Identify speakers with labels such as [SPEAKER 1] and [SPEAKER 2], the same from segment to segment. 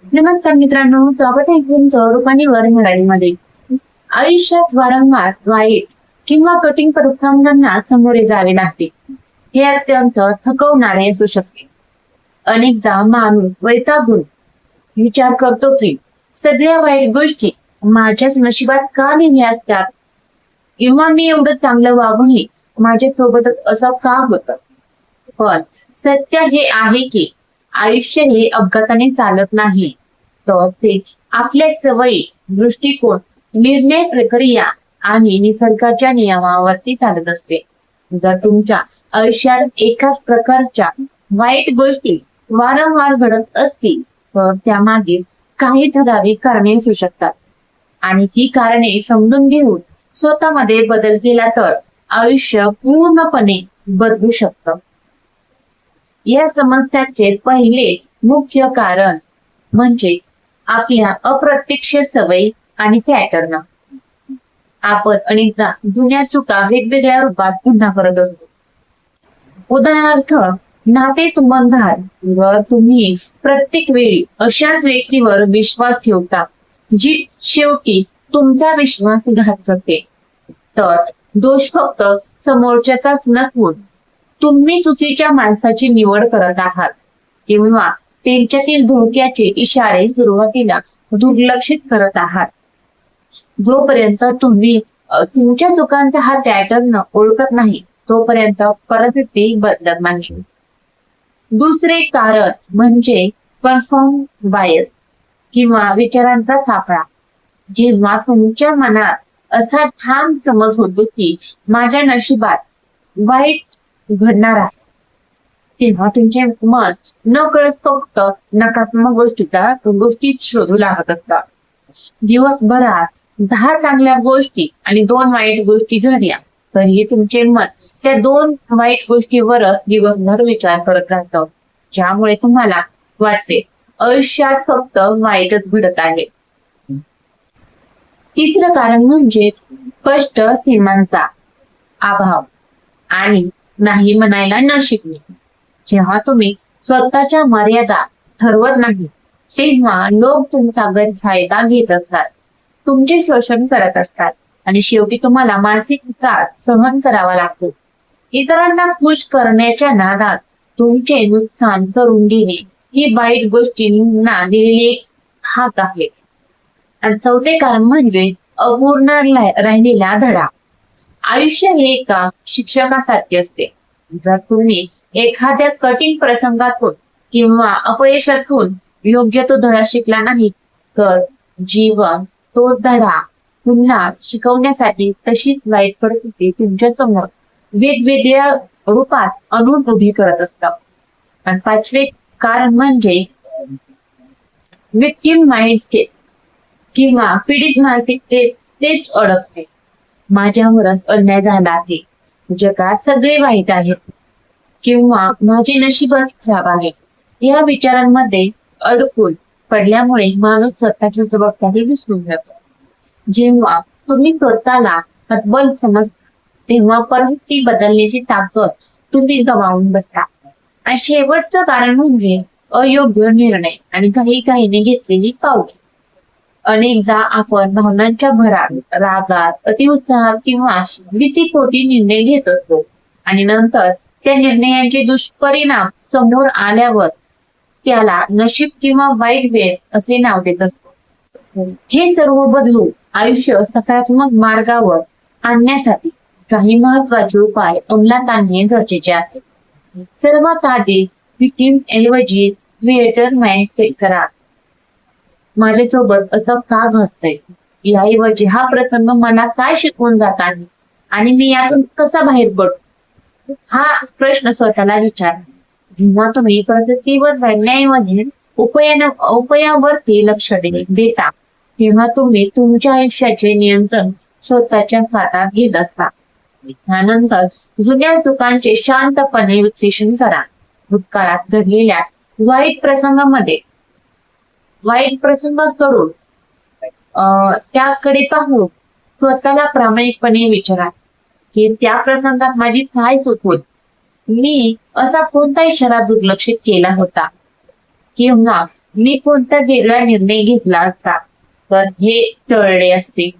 [SPEAKER 1] नमस्कार मित्रांनो, स्वागत आहे तुमचं रुपालीवर मराठीमध्ये. आयुष्यात वारंवार वाईट किंवा कठीण प्रसंगांना सामोरे जावे लागते. हे अत्यंत थकवणारे असू शकते. अनेकदा माणूस वैतागून विचार करतो की सगळ्या वाईट गोष्टी माझ्याच नशिबात का लिहिल्या असतात, किंवा मी एवढं चांगलं वागूनही माझ्यासोबतच असं का होतं. पण सत्य हे आहे की आयुष्य हे अपघाताने चालत नाही, तर ते आपल्या सवयी, दृष्टिकोन, निर्णय प्रक्रिया आणि निसर्गाच्या नियमावरती चालत असते. जर तुमच्या आयुष्यात एकाच प्रकारच्या वाईट गोष्टी वारंवार घडत असतील, तर त्यामागे काही ठराविक कारणे असू शकतात. आणि ही कारणे समजून घेऊन स्वतःमध्ये बदल केला तर आयुष्य पूर्णपणे बदलू शकतं. या समस्याचे पहिले मुख्य कारण म्हणजे आपल्या अप्रत्यक्ष सवयी आणि पॅटर्न. आपण अनेकदा जुन्या चुका वेगवेगळ्या रूपात पुन्हा करत असतो. उदाहरणार्थ, नातेसंबंधात जर तुम्ही प्रत्येक वेळी अशाच व्यक्तीवर विश्वास ठेवता जी शेवटी तुमचा विश्वासघात करते, तर दोष फक्त समोरच्याचाच नसून तुम्ही चुकीच्या माणसाची निवड करत आहात, किंवा त्यांच्यातील धोक्याचे इशारे सुरुवातीला दुर्लक्षित करत आहात. जोपर्यंत तुम्ही तुमच्या चुकांचा हा पॅटर्न ओळखत नाही, तोपर्यंत परिस्थिती बदलत नाही. दुसरे कारण म्हणजे कन्फर्म बायस किंवा विचारांचा सापळा. जेव्हा तुमच्या मनात असा ठाम समज होतो की माझ्या नशिबात वाईट घडणार आहे, तेव्हा तुमचे मन नकळत फक्त नकारात्मक गोष्टीच शोधू लागत असतात. दिवसभरात 10 चांगल्या गोष्टी आणि 2 वाईट गोष्टी घडल्या तरीही तुमचे मन त्या 2 वाईट गोष्टीवरच दिवसभर विचार करत राहतं, ज्यामुळे तुम्हाला वाटते आयुष्यात फक्त वाईटच घडत आहे. तिसरं कारण म्हणजे स्पष्ट सीमांचा अभाव आणि नाही म्हणायला न शिकणे. जेव्हा तुम्ही स्वतःच्या मर्यादा ठरवत नाही, तेव्हा लोक तुमचा गैरफायदा घेत असतात, तुमचे शोषण करत असतात आणि शेवटी तुम्हाला मानसिक त्रास सहन करावा लागतो. इतरांना खुश करण्याच्या नादात तुमचे नुकसान करून घेणे ही वाईट गोष्टींना दिलेली एक हात आहे. आणि चौथे कारण म्हणजे अपूर्ण राहिलेला धडा. आयुष्य हे एका शिक्षकासारखे असते. जर तुम्ही एखाद्या कठीण प्रसंगातून किंवा अपयशातून योग्य तो धडा शिकला नाही, तर जीवन तो धडा पुन्हा शिकवण्यासाठी तशीच वाईट परिस्थिती तुमच्या समोर वेगवेगळ्या रूपात आणून उभी करत असतात. आणि पाचवे कारण म्हणजे विक्टिम माइंडसेट किंवा पीडित मानसिकतेच अडकते. माझ्यावरच अन्याय झाला आहे, जगात सगळे वाईट आहेत, किंवा माझे नशीबच खराब आहे, या विचारांमध्ये अडकून पडल्यामुळे माणूस स्वतःची जबाबदारी विसरून जातो. जेव्हा तुम्ही स्वतःला हतबल समजता, तेव्हा परिस्थिती बदलण्याची ताकद तुम्ही गमावून बसता. आणि शेवटचं कारण म्हणजे अयोग्य निर्णय आणि घाईघाईने घेतलेली पावले. अनेकदा आपण भावनांच्या भरात, रागात, अतिउत्साहात किंवा भीतीपोटी निर्णय घेत असतो, आणि नंतर त्या निर्णयांचे दुष्परिणाम समोर आल्यावर त्याला नशीब किंवा वाईट वेळ असे नाव देत असतो. हे सर्व बदलून आयुष्य सकारात्मक मार्गावर आणण्यासाठी काही महत्वाचे उपाय अंमलात आणणे गरजेचे आहे. सर्वात आधी विक्टिम ऐवजी क्रिएटर माइंडसेट करा. माझ्यासोबत असं का घडतंय, याऐवजी हा प्रसंग मला काय शिकवून जात आहे आणि मी यातून कसा बाहेर पडतो, हा प्रश्न स्वतःला विचारा. जेव्हा तुम्ही परिस्थितीवर रडण्याऐवजी उपायावरती लक्ष देता, तेव्हा तुम्ही तुमच्या आयुष्याचे नियंत्रण स्वतःच्या हातात घेत असता. त्यानंतर जुन्या चुकांचे शांतपणे विश्लेषण करा. भूतकाळात घडलेल्या वाईट प्रसंगाकडून त्याकडे पाहून स्वतःला प्रामाणिकपणे विचारा की त्या प्रसंगात माझी काय चूक होती, मी असा कोणता इशारा दुर्लक्षित केला होता, किंवा मी कोणता वेगळा निर्णय घेतला असता तर हे टळले असते.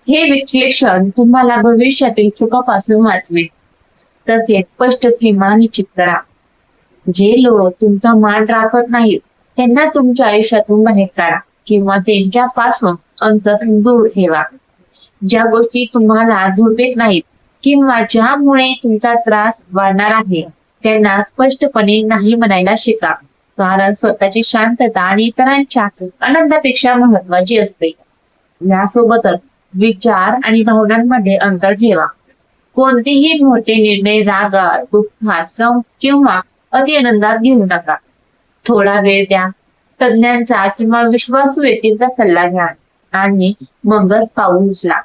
[SPEAKER 1] हे विश्लेषण तुम्हाला भविष्यातील चुकापासून वाचवेल. तसेच स्पष्ट सीमा निश्चित करा. जे लोक तुमचा मान राखत नाहीत त्यांना तुमच्या आयुष्यातून बाहेर काढा किंवा त्यांच्यापासून अंतर दूर ठेवा. ज्या गोष्टी तुम्हाला झोपेत नाहीत किंवा ज्यामुळे तुमचा त्रास वाढणार आहे त्यांना स्पष्टपणे नाही म्हणायला शिका. कारण स्वतःची शांतता आणि इतरांच्या आनंदापेक्षा महत्वाची असते. यासोबतच विचार आणि भावनांमध्ये अंतर ठेवा. कोणतेही मोठे निर्णय रागात, दुःखात किंवा अतिआनंदात घेऊ नका. थोडा वेळ द्या. तज्ञांचा किंवा विश्वासू व्यक्तींचा सल्ला घ्या आणि मगच पाऊल उचला.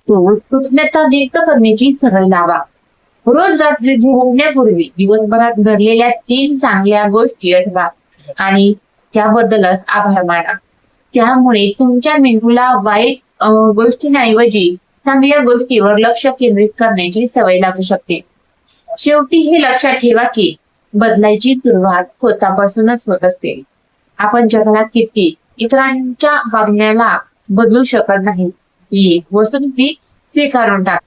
[SPEAKER 1] रोज कृतज्ञता व्यक्त करण्याची सवय लावा. रोज रात्री झोपण्यापूर्वी दिवसभरात घडलेल्या 3 चांगल्या गोष्टी आठवा आणि त्याबद्दलच आभार माना. त्यामुळे तुमच्या मेंदूला वाईट गोष्टींऐवजी चांगल्या गोष्टीवर लक्ष केंद्रित करण्याची सवय लागू शकते. शेवटी हे लक्षात ठेवा की बदलायची सुरुवात स्वतःपासूनच होत असते. आपण जगाला किती इतरांच्या वागण्याला बदलू शकत नाही ही वस्तुस्थिती स्वीकारून टाका.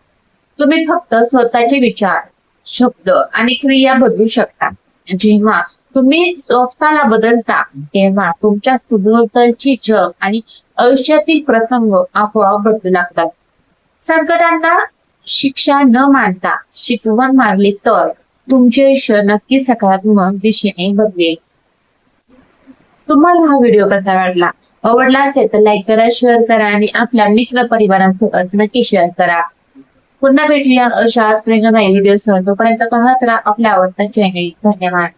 [SPEAKER 1] तुम्ही फक्त स्वतःचे विचार, शब्द आणि क्रिया बदलू शकता. जेव्हा तुम्ही स्वतःला बदलता तेव्हा तुमच्या सभोवतालचे जग आणि आयुष्यातील प्रसंग आपोआप बदलू लागतात. संकटांना शिक्षा न मानता शिकवण मानली तर तुमचे आयुष्य नक्की सकारात्मक दिशेने बदलेल. तुम्हाला हा व्हिडिओ कसा वाटला? आवडला असेल तर लाईक करा, शेअर करा आणि आपल्या मित्र परिवारांसोबत नक्की शेअर करा. पुन्हा भेटूया अशा प्रेरणादायी व्हिडिओसह. तोपर्यंत पाहत राहा आपल्या आवडता चॅनेल. धन्यवाद.